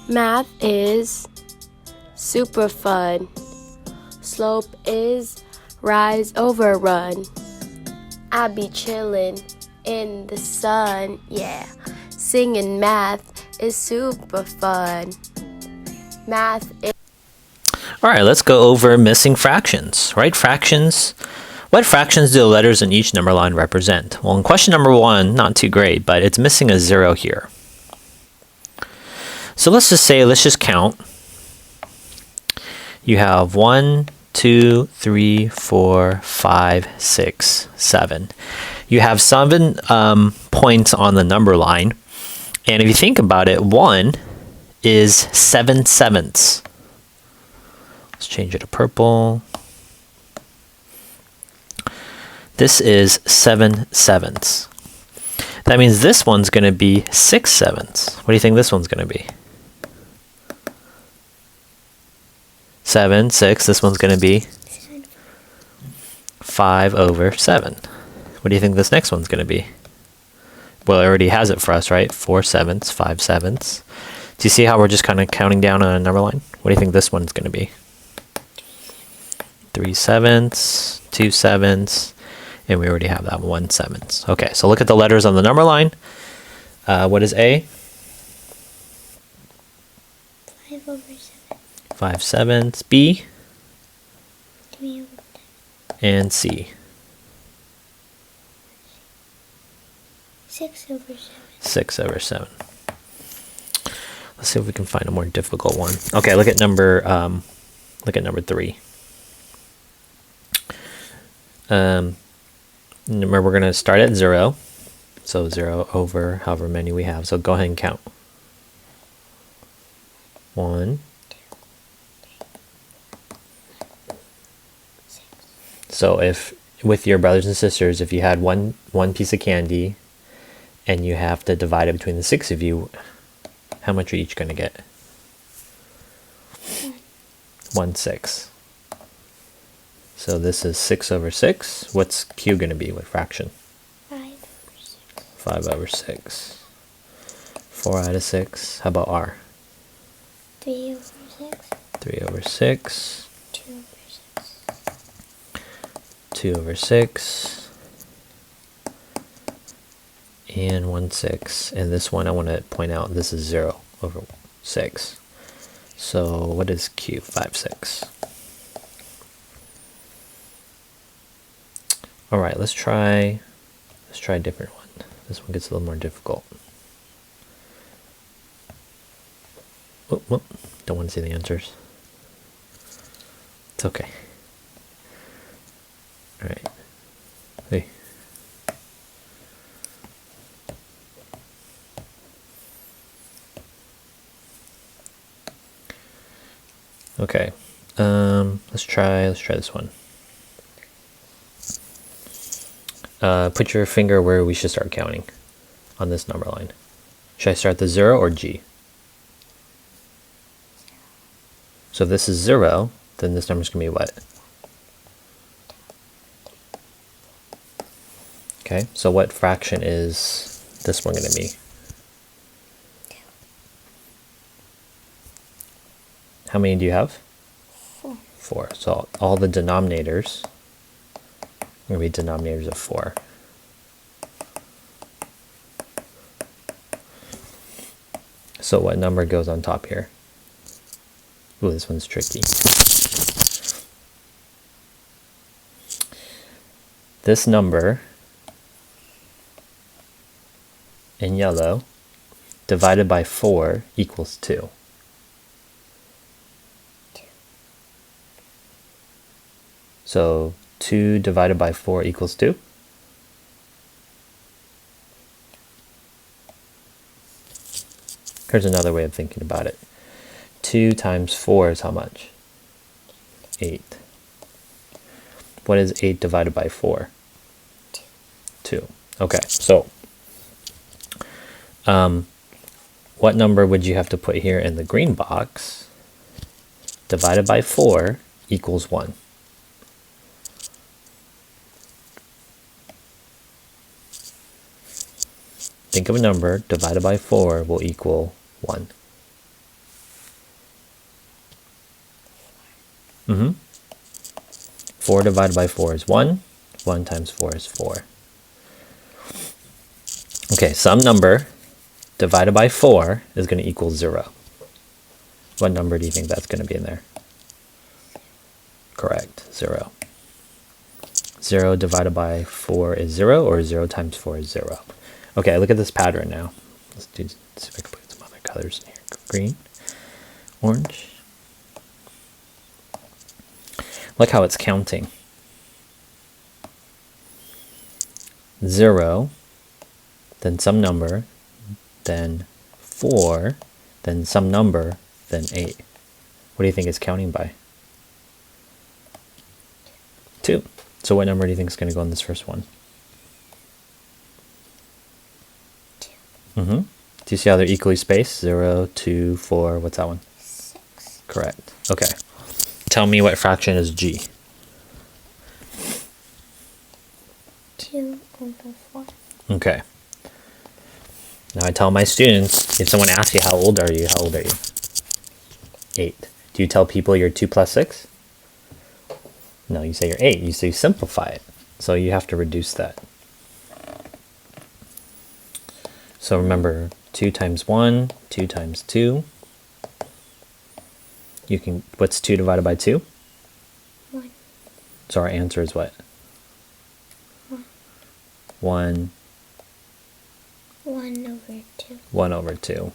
Math is super fun. Slope is rise over run. I be chillin' in the sun, yeah. Singing math is super fun. Math is... All right, let's go over missing fractions, right? Fractions. What fractions do the letters in each number line represent? Well, in question number 1, not too great, but it's missing a 0 here. So let's just count. You have 1, 2, 3, 4, 5, 6, 7. You have 7 points on the number line. And if you think about it, 1 is 7/7. Let's change it to purple. This is 7/7. That means this one's going to be 6/7. What do you think this one's going to be? 7, 6. This one's going to be 5/7. What do you think this next one's going to be? Well, it already has it for us, right? 4/7, 5/7. Do you see how we're just kind of counting down on a number line? What do you think this one's going to be? 3/7, 2/7, and we already have that 1/7. Okay, so look at the letters on the number line. What is A? 5/7. 5/7. B? 3/7. And C? 6/7. 6/7. Let's see if we can find a more difficult one. Okay, look at number 3. Remember, we're going to start at 0. So 0 over however many we have. So go ahead and count. 1. So if with your brothers and sisters, if you had one piece of candy and you have to divide it between the 6 of you, how much are you each going to get? 1/6. So this is 6/6. What's Q going to be? What fraction? 5/6. 5/6. 4 out of 6. How about R? 3/6. 3/6. 2/6. 2/6. And 1/6. And this one I want to point out, this is 0/6. So what is Q? 5/6. All right, let's try a different one. This one gets a little more difficult. Oh, don't want to see the answers. It's okay. All right. Hey. Okay. Let's try this one. Put your finger where we should start counting on this number line. Should I start the 0 or G? So if this is 0, then this number's going to be what? Okay, so what fraction is this one going to be? How many do you have? 4. 4. So all the denominators are going to be denominators of 4. So what number goes on top here? Ooh, this one's tricky. This number in yellow divided by 4 equals 2. So 2 divided by 4 equals 2? Here's another way of thinking about it. 2 times 4 is how much? 8. What is 8 divided by 4? 2. Okay, so what number would you have to put here in the green box? Divided by 4 equals 1. Think of a number divided by 4 will equal 1. Mm-hmm. 4 divided by 4 is 1. 1 times 4 is 4. Okay, some number divided by 4 is going to equal 0. What number do you think that's going to be in there? Correct, 0. 0 divided by 4 is 0, or 0 times 4 is 0. Okay, look at this pattern now. Let's see if I can put some other colors in here. Green, orange. Look how it's counting. 0, then some number, then 4, then some number, then 8. What do you think it's counting by? 2. So what number do you think is going to go in this first one? 2. Mm-hmm. Do you see how they're equally spaced? 0, 2, 4. What's that one? 6. Correct. Okay. Tell me what fraction is G. 2 over 4. Okay. Now I tell my students, if someone asks you how old are you, 8. Do you tell people you're 2 plus 6? No, you say you're 8. You say simplify it. So you have to reduce that. So remember, 2 times 1, 2 times 2. You can, what's 2 divided by 2? 1. So our answer is what? 1. 1. 1 over 2. 1 over 2.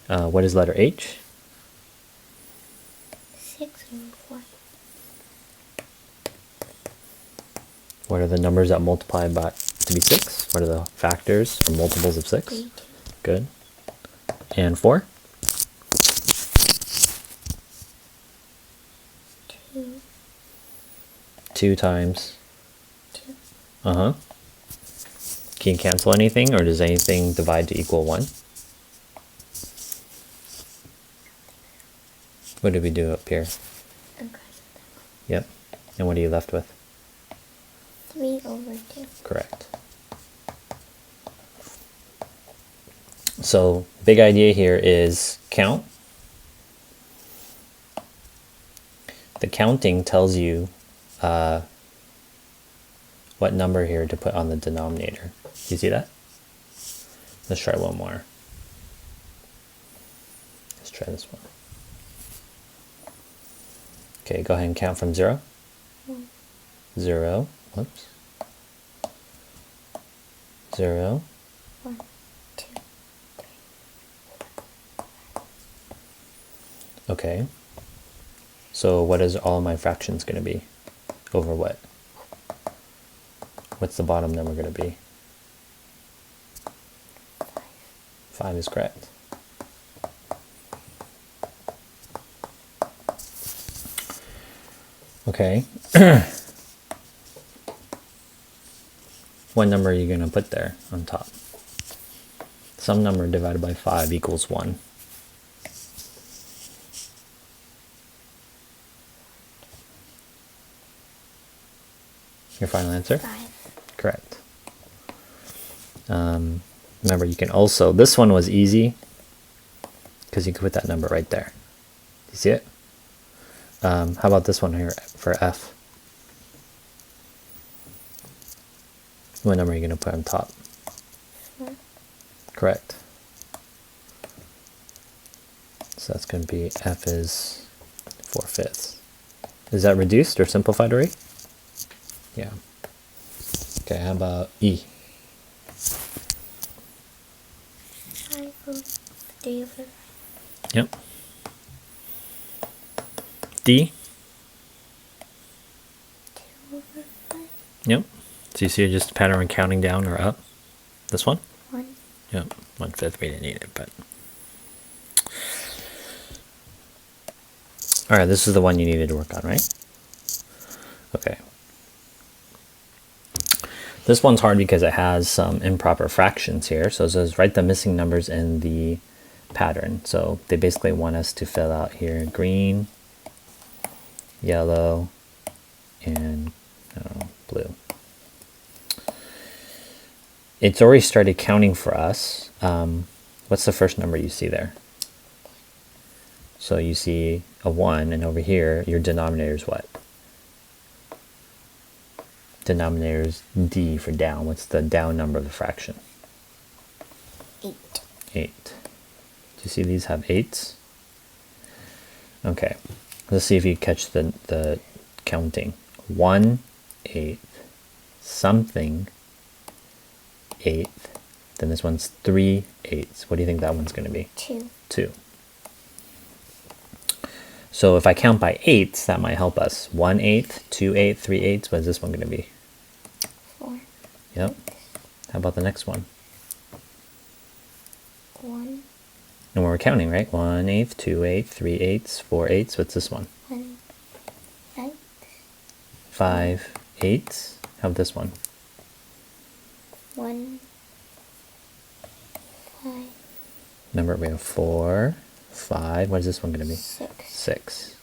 What is letter H? 6 over 4. What are the numbers that multiply by to be 6? What are the factors or multiples of 6? 3, 2. Good. And 4? 2. 2 times. 2. Uh-huh. Can you cancel anything, or does anything divide to equal 1? What did we do up here? Yep. And what are you left with? 3 over 2. Correct. So, big idea here is count. The counting tells you what number here to put on the denominator. Do you see that? Let's try one more. Let's try this one. Okay, go ahead and count from 0. 1. 0. Whoops. 0. 1, 2. Okay. So what is all my fractions going to be? Over what? What's the bottom number going to be? 5 is correct. Okay. What number are you going to put there on top? Some number divided by 5 equals 1. Your final answer? 5. Correct. Remember, you can also, this one was easy because you could put that number right there. You see it? How about this one here for F? What number are you going to put on top? 4. Correct. So that's going to be F is 4/5. Is that reduced or simplified already? Yeah. Okay, how about E? 5 over 3 over 5. Yep. D? 2 over 5. Yep. So you see just a pattern on counting down or up? This one? 1. Yep. 1/5. We didn't need it, but. Alright, this is the one you needed to work on, right? Okay. This one's hard because it has some improper fractions here. So it says write the missing numbers in the pattern. So they basically want us to fill out here green, yellow, and blue. It's already started counting for us. What's the first number you see there? So you see a 1, and over here, your denominator is what? Denominator is D for down. What's the down number of the fraction? 8. 8. Do you see these have 8s? Okay, let's see if you catch the counting. 1/8, something 8th. Then this one's 3/8. What do you think that one's going to be? 2. 2. So if I count by eighths, that might help us. 1/8, 2/8, 3/8. What is this one going to be? 4. Yep. How about the next one? 1. And we're counting, right? 1/8, 2/8, 3/8, 4/8. What's this one? 1. 9. 5/8. How about this one? 1. 5. Remember, we have 4, 5. What is this one going to be? 6. 6.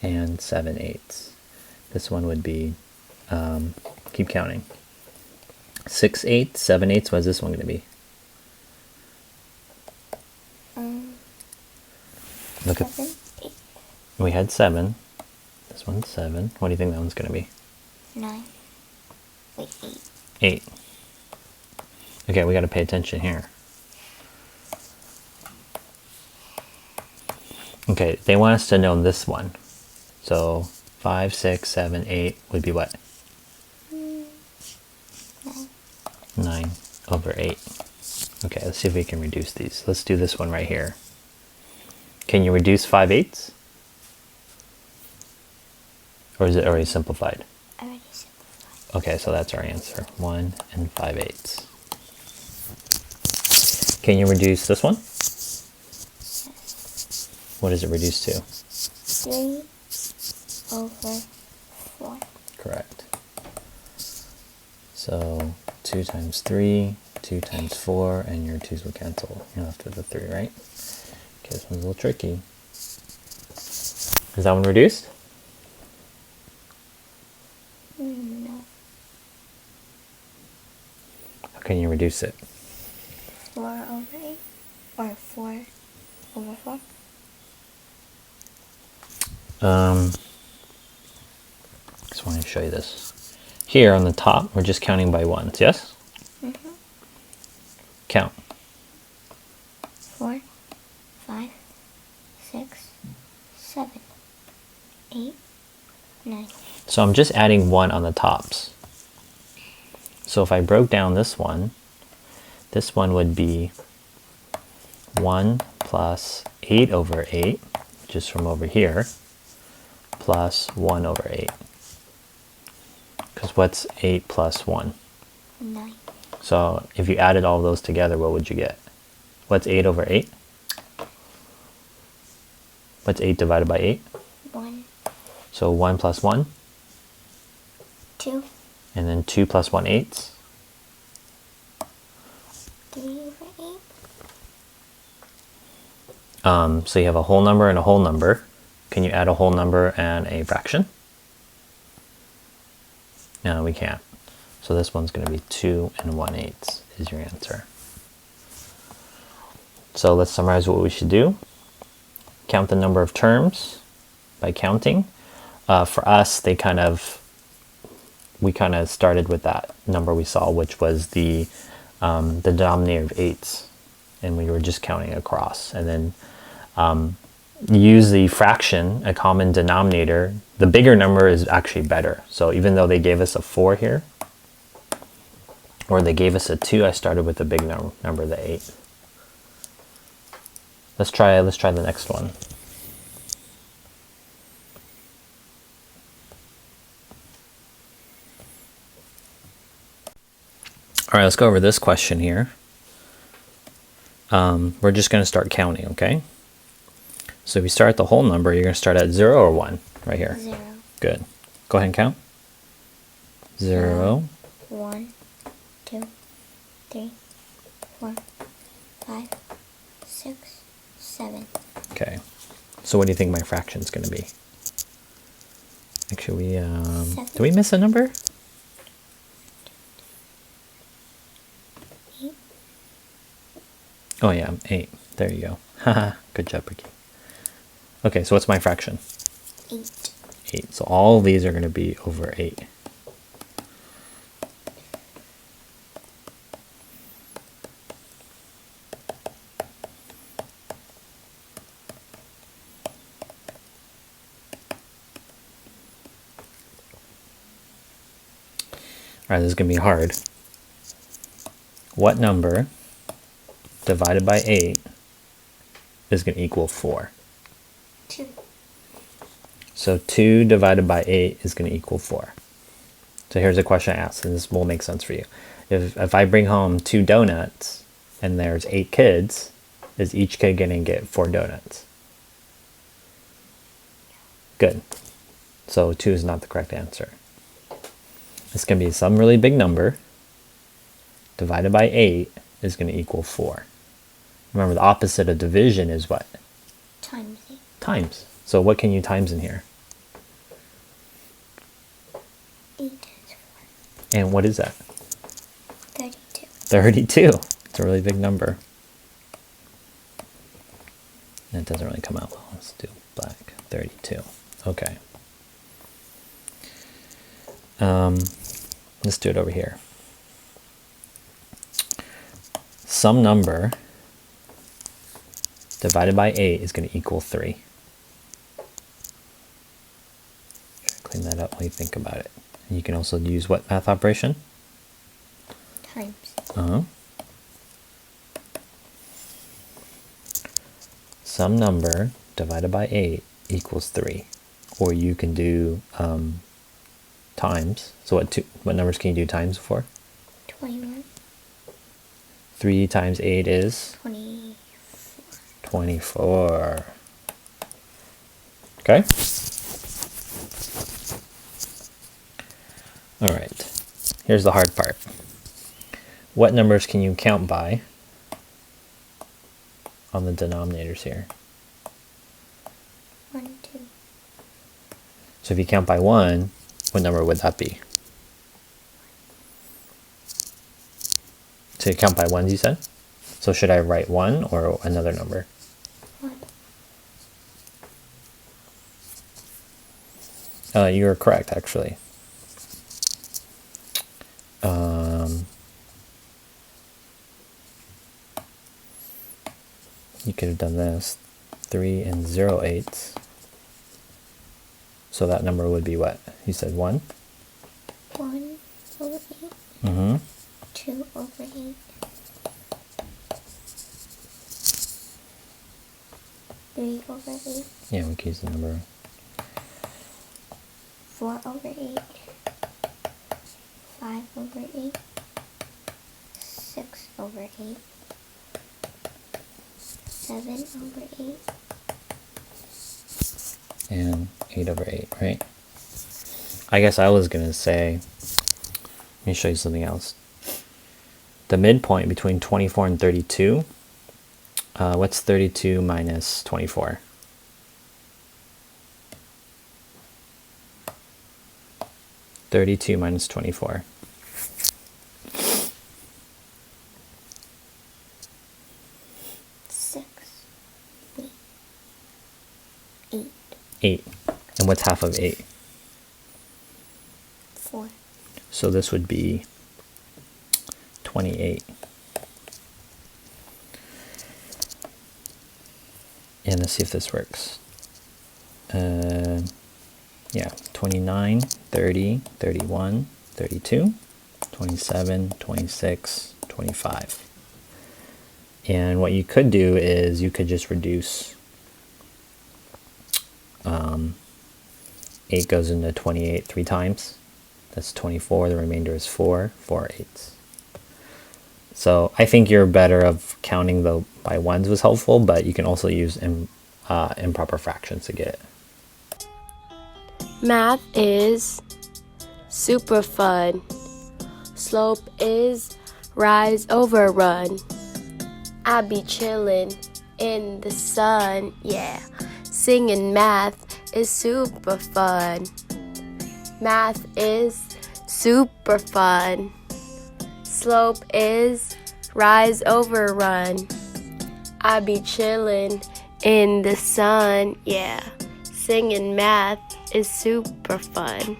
And 7/8. This one would be, keep counting. 6/8, 7/8. What is this one going to be? Look at, 7. 8. we had 7. This one's 7. What do you think that one's going to be? 9. Wait, 8. 8. Okay, we got to pay attention here. Okay, they want us to know this one. So 5, 6, 7, 8 would be what? 9/8. Okay, let's see if we can reduce these. Let's do this one right here. Can you reduce 5/8? Or is it already simplified? Already simplified. Okay, so that's our answer. 1 and 5/8. Can you reduce this one? What does it reduce to? 3/4. Correct. So 2 times 3, 2 times 4, and your 2's will cancel. You're left with a 3, right? Okay, this one's a little tricky. Is that one reduced? No. How can you reduce it? 4/8. Or 4/4. Just want to show you this. Here on the top, we're just counting by ones, yes? Mm-hmm. Count. 4, 5, 6, 7, 8, 9. So I'm just adding 1 on the tops. So if I broke down this one would be 1 plus 8/8, which is from over here, plus 1/8. Because what's 8 plus 1? 9. So if you added all those together, what would you get? What's 8/8? What's 8 divided by 8? 1. So 1 plus 1, 2. and then 2 plus 1/8. 3/8. So you have a whole number and a whole number. Can you add a whole number and a fraction? No, we can't. So this one's going to be 2 and 1/8 is your answer. So let's summarize what we should do. Count the number of terms by counting. For us, we kind of started with that number we saw, which was the denominator of 8s, and we were just counting across. And then use the fraction, a common denominator. The bigger number is actually better. So even though they gave us a 4 here, or they gave us a 2, I started with the big number, the 8. Let's try the next one. All right, let's go over this question here. We're just going to start counting, okay? So if you start the whole number, you're going to start at 0 or 1 right here. 0. Good. Go ahead and count. 0. 1, 2, 3, 4, 5, 6, 7. Okay. So what do you think my fraction is going to be? Actually, did we miss a number? 8. Oh yeah, 8. There you go. Haha, good job, Ricky. Okay, so what's my fraction? 8. 8. So all of these are going to be over 8. Alright, this is going to be hard. What number divided by 8 is going to equal 4? 2. So 2 divided by 8 is going to equal 4. So here's a question I asked, and this will make sense for you. If I bring home 2 donuts and there's 8 kids, is each kid going to get 4 donuts? Good. So 2 is not the correct answer. It's going to be some really big number divided by 8 is going to equal 4. Remember, the opposite of division is what? Times 8. Times. So what can you times in here? 8 times 4. And what is that? 32. 32. It's a really big number. And it doesn't really come out well. Let's do black. 32. Okay. Let's do it over here. Some number divided by 8 is going to equal 3. Clean that up while you think about it. And you can also use what math operation? Times. Some number divided by 8 equals 3. Or you can do times. So what numbers can you do times for? 21. 3 times 8 is? 24. 24. Okay? Alright. Here's the hard part. What numbers can you count by on the denominators here? 1, 2. So if you count by 1, what number would that be? So you count by ones, you said? So should I write 1 or another number? 1. You're correct, actually. You could have done this. 3 and 0/8. So that number would be what? You said 1? 1 over 8. Mm-hmm. 2 over 8. 3 over 8. Yeah, we can use the number. 4 over 8. 5 over 8. 6 over 8. 7 over 8. And 8 over 8, right? I guess I was going to say, let me show you something else. The midpoint between 24 and 32, what's 32 minus 24? -32 - 24. 6. Wait. 8. 8. And what's half of 8? 4. So this would be 28. And let's see if this works. Yeah, 29, 30, 31, 32, 27, 26, 25. And what you could do is you could just reduce 8 goes into 28 3 times. That's 24. The remainder is 4. 4 8s. So I think you're better of counting by ones was helpful, but you can also use improper fractions to get it. Math is super fun. Slope is rise over run. I be chillin' in the sun, yeah. Singing math is super fun. Math is super fun. Slope is rise over run. I be chillin' in the sun, yeah. Singing math is super fun.